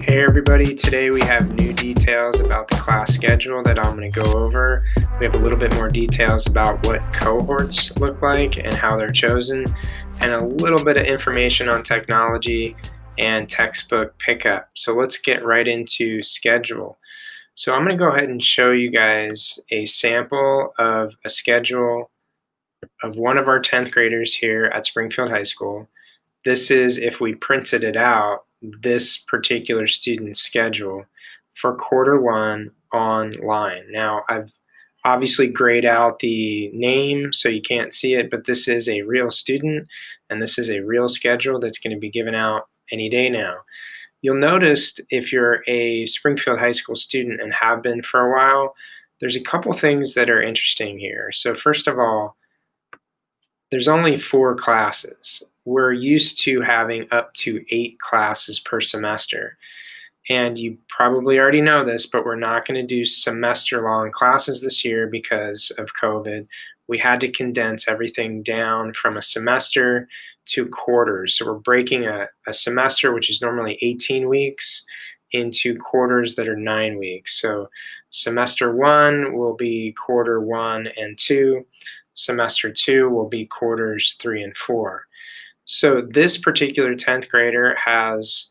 Hey everybody, today we have new details about the class schedule that I'm going to go over. We have a little bit more details about what cohorts look like and how they're chosen, and a little bit of information on technology and textbook pickup. So let's get right into schedule. So I'm going to go ahead and show you guys a sample of a schedule of one of our 10th graders here at Springfield High School. This is, if we printed it out, this particular student's schedule for quarter one online. Now, I've obviously grayed out the name so you can't see it, but this is a real student and this is a real schedule that's going to be given out any day now. You'll notice if you're a Springfield High School student and have been for a while, there's a couple things that are interesting here. So first of all, there's only 4 classes. We're used to having up to 8 classes per semester. And you probably already know this, but we're not going to do semester-long classes this year because of COVID. We had to condense everything down from a semester to quarters. So we're breaking a semester, which is normally 18 weeks, into quarters that are 9 weeks. So semester 1 will be quarter 1 and 2. Semester 2 will be quarters 3 and 4. So this particular 10th grader has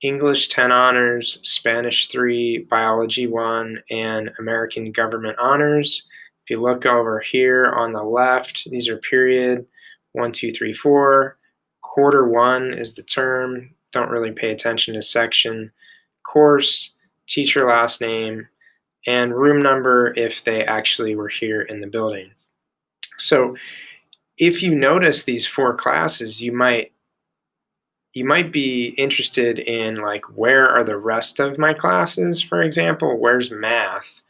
English 10 honors, Spanish 3, Biology 1, and American Government honors. If you look over here on the left, these are period 1, 2, 3, 4. Quarter 1 is the term. Don't really pay attention to section. Course, teacher last name, and room number if they actually were here in the building. So if you notice these 4 classes, you might be interested in, like, where are the rest of my classes, for example? Where's math?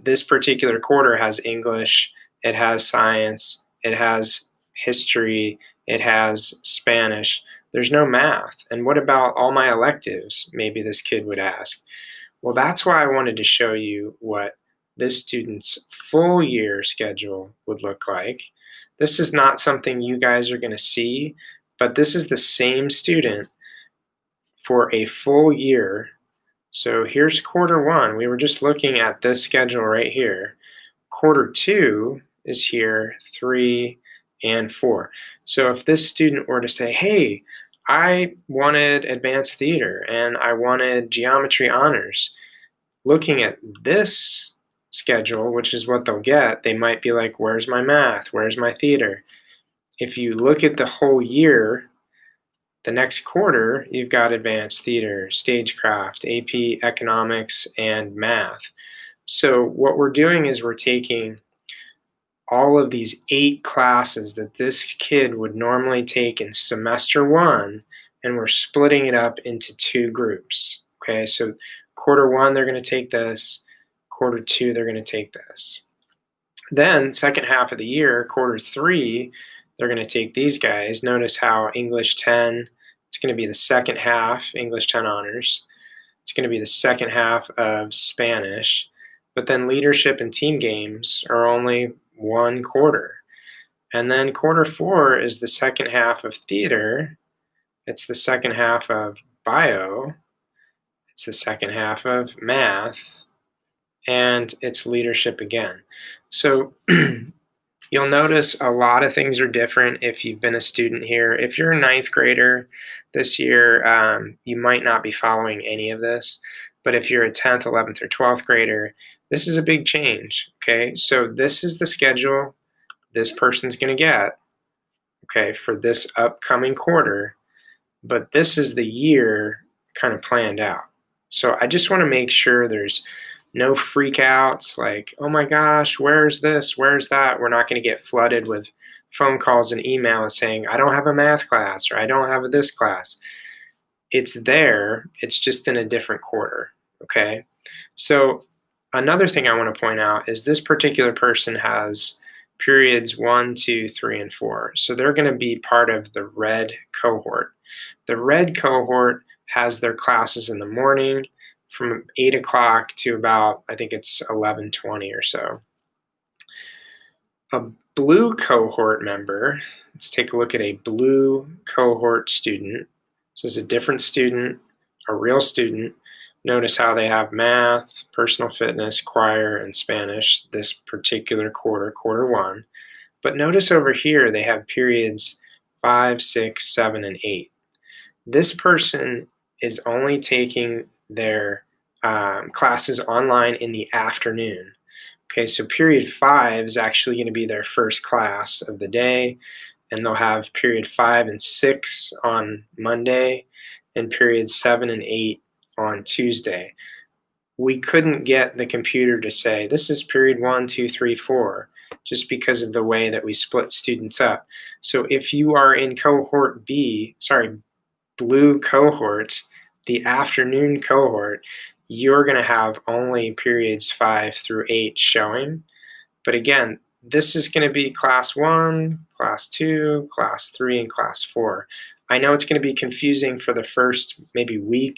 This particular quarter has English, it has science, it has history, it has Spanish. There's no math. And what about all my electives? Maybe this kid would ask. Well, that's why I wanted to show you what this student's full year schedule would look like. This is not something you guys are going to see, but this is the same student for a full year. So here's quarter 1. We were just looking at this schedule right here. Quarter 2 is here, 3 and 4. So if this student were to say, hey, I wanted advanced theater and I wanted geometry honors, looking at this schedule, which is what they'll get, they might be like, where's my math? Where's my theater? If you look at the whole year, the next quarter, you've got advanced theater, stagecraft, AP economics, and math. So what we're doing is we're taking all of these 8 classes that this kid would normally take in semester 1, and we're splitting it up into 2 groups. Okay, so quarter 1, they're going to take this. Quarter 2, they're going to take this. Then, second half of the year, quarter 3, they're going to take these guys. Notice how English 10, it's going to be the second half, English 10 honors. It's going to be the second half of Spanish. But then leadership and team games are only 1 quarter. And then quarter 4 is the second half of theater. It's the second half of bio. It's the second half of math. And it's leadership again. So you'll notice a lot of things are different if you've been a student here. If you're a 9th grader this year, you might not be following any of this. But if you're a 10th, 11th, or 12th grader, this is a big change, okay? So this is the schedule this person's going to get, okay, for this upcoming quarter. But this is the year kind of planned out. So I just want to make sure there's no freakouts like, oh my gosh, where's this? Where's that? We're not going to get flooded with phone calls and emails saying, I don't have a math class or I don't have this class. It's there. It's just in a different quarter. Okay. So another thing I want to point out is this particular person has periods 1, 2, 3, and 4. So they're going to be part of the red cohort. The red cohort has their classes in the morning from 8 o'clock to about, I think it's 11:20 or so. A blue cohort member, let's take a look at a blue cohort student. This is a different student a real student. Notice how they have math, personal fitness, choir, and Spanish this particular quarter, quarter one. But notice over here they have periods 5, 6, 7, and 8. This person is only taking their classes online in the afternoon. Okay, so period 5 is actually going to be their first class of the day, and they'll have period 5 and 6 on Monday, and period 7 and 8 on Tuesday. We couldn't get the computer to say, this is period 1, 2, 3, 4, just because of the way that we split students up. So if you are in cohort B, blue cohort, the afternoon cohort, you're going to have only periods 5 through 8 showing. But again, this is going to be class 1, class 2, class 3, and class 4. I know it's going to be confusing for the first maybe week,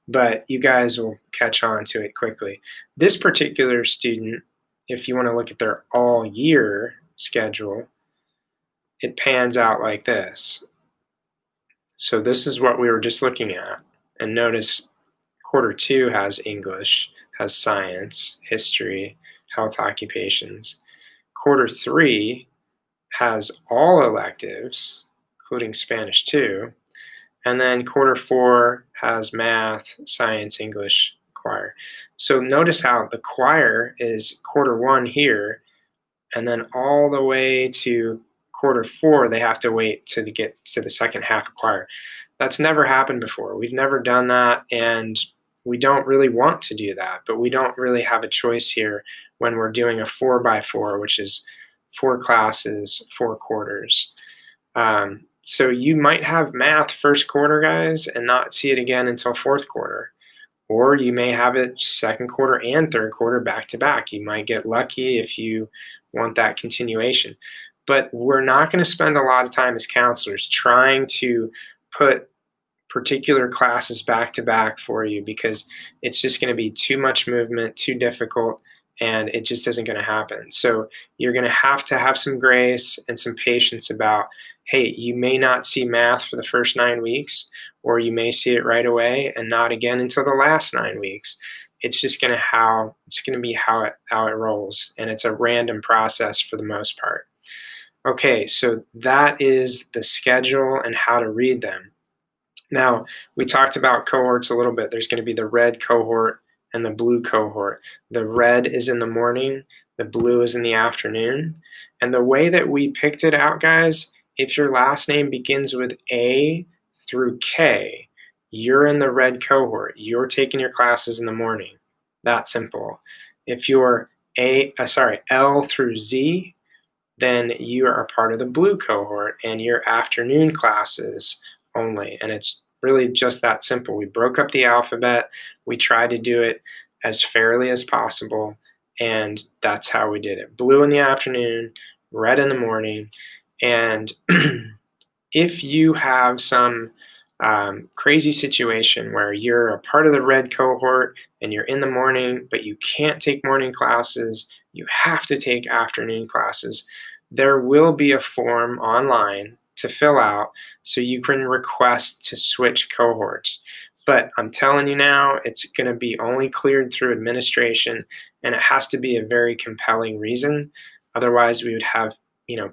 but you guys will catch on to it quickly. This particular student, if you want to look at their all year schedule, it pans out like this. So this is what we were just looking at. And notice quarter 2 has English, has science, history, health occupations. Quarter 3 has all electives, including Spanish too. And then quarter 4 has math, science, English, choir. So notice how the choir is quarter 1 here, and then all the way to quarter 4, they have to wait to get to the second half of choir. That's never happened before. We've never done that, and we don't really want to do that, but we don't really have a choice here when we're doing a 4x4, which is 4 classes, 4 quarters. So you might have math first quarter, guys, and not see it again until fourth quarter. Or you may have it second quarter and third quarter back to back. You might get lucky if you want that continuation. But we're not going to spend a lot of time as counselors trying to put particular classes back to back for you, because it's just going to be too much movement, too difficult, and it just isn't going to happen. So you're going to have some grace and some patience about, hey, you may not see math for the first 9 weeks, or you may see it right away and not again until the last 9 weeks. It's just going to be how it rolls, and it's a random process for the most part. Okay, so that is the schedule and how to read them. Now, we talked about cohorts a little bit. There's going to be the red cohort and the blue cohort. The red is in the morning, the blue is in the afternoon. And the way that we picked it out, guys, if your last name begins with A through K, you're in the red cohort. You're taking your classes in the morning. That simple. If you're L through Z, then you are a part of the blue cohort and your afternoon classes only. And it's really just that simple. We broke up the alphabet. We tried to do it as fairly as possible, and that's how we did it. Blue in the afternoon, red in the morning. And if you have some crazy situation where you're a part of the red cohort and you're in the morning, but you can't take morning classes, you have to take afternoon classes, there will be a form online to fill out so you can request to switch cohorts. But I'm telling you now, it's going to be only cleared through administration, and it has to be a very compelling reason. Otherwise, we would have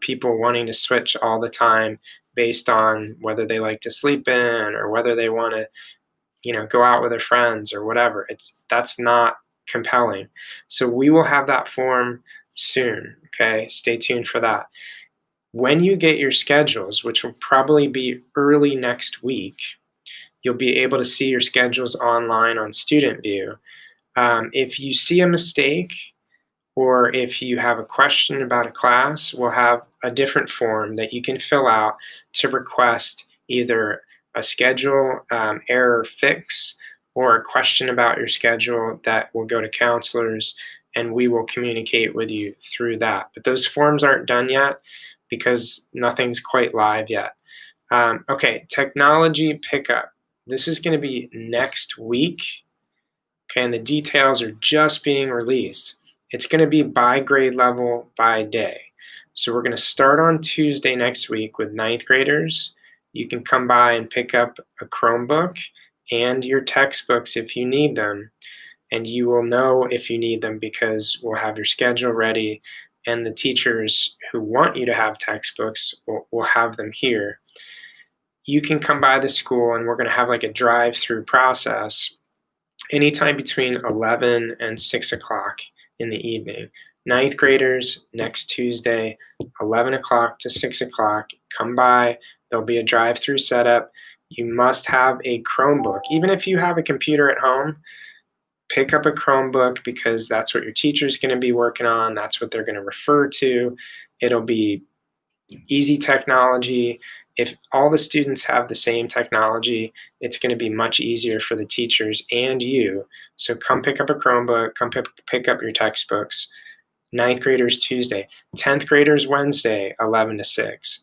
people wanting to switch all the time based on whether they like to sleep in or whether they want to go out with their friends or whatever. That's not compelling. So we will have that form soon. Okay, stay tuned for that. When you get your schedules, which will probably be early next week, you'll be able to see your schedules online on Student View. If you see a mistake, or if you have a question about a class, we'll have a different form that you can fill out to request either a schedule error fix or a question about your schedule that will go to counselors, and we will communicate with you through that. But those forms aren't done yet because nothing's quite live yet. Okay, technology pickup. This is going to be next week, okay, and the details are just being released. It's going to be by grade level, by day. So we're going to start on Tuesday next week with 9th graders. You can come by and pick up a Chromebook and your textbooks if you need them. And you will know if you need them because we'll have your schedule ready, and the teachers who want you to have textbooks will have them here. You can come by the school and we're going to have like a drive-through process anytime between 11 and 6 o'clock in the evening. Ninth graders, next Tuesday, 11 o'clock to 6 o'clock, come by. There'll be a drive-through setup. You must have a Chromebook. Even if you have a computer at home, pick up a Chromebook because that's what your teacher's going to be working on. That's what they're going to refer to. It'll be easy technology. If all the students have the same technology, it's going to be much easier for the teachers and you. So come pick up a Chromebook, come pick up your textbooks. Ninth graders Tuesday, 10th graders Wednesday, 11 to 6.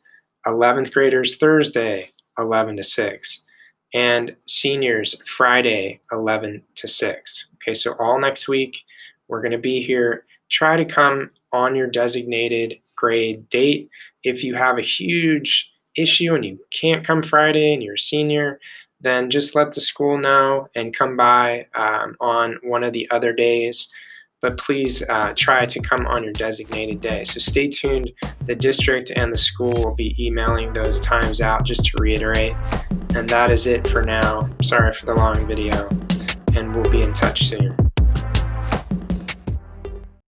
11th graders Thursday, 11 to 6. And seniors Friday, 11 to 6. Okay, so all next week, we're going to be here. Try to come on your designated grade date. If you have a huge issue and you can't come Friday and you're a senior, then just let the school know and come by on one of the other days. But please try to come on your designated day. So stay tuned. The district and the school will be emailing those times out, just to reiterate. And that is it for now. Sorry for the long video, and we'll be in touch soon.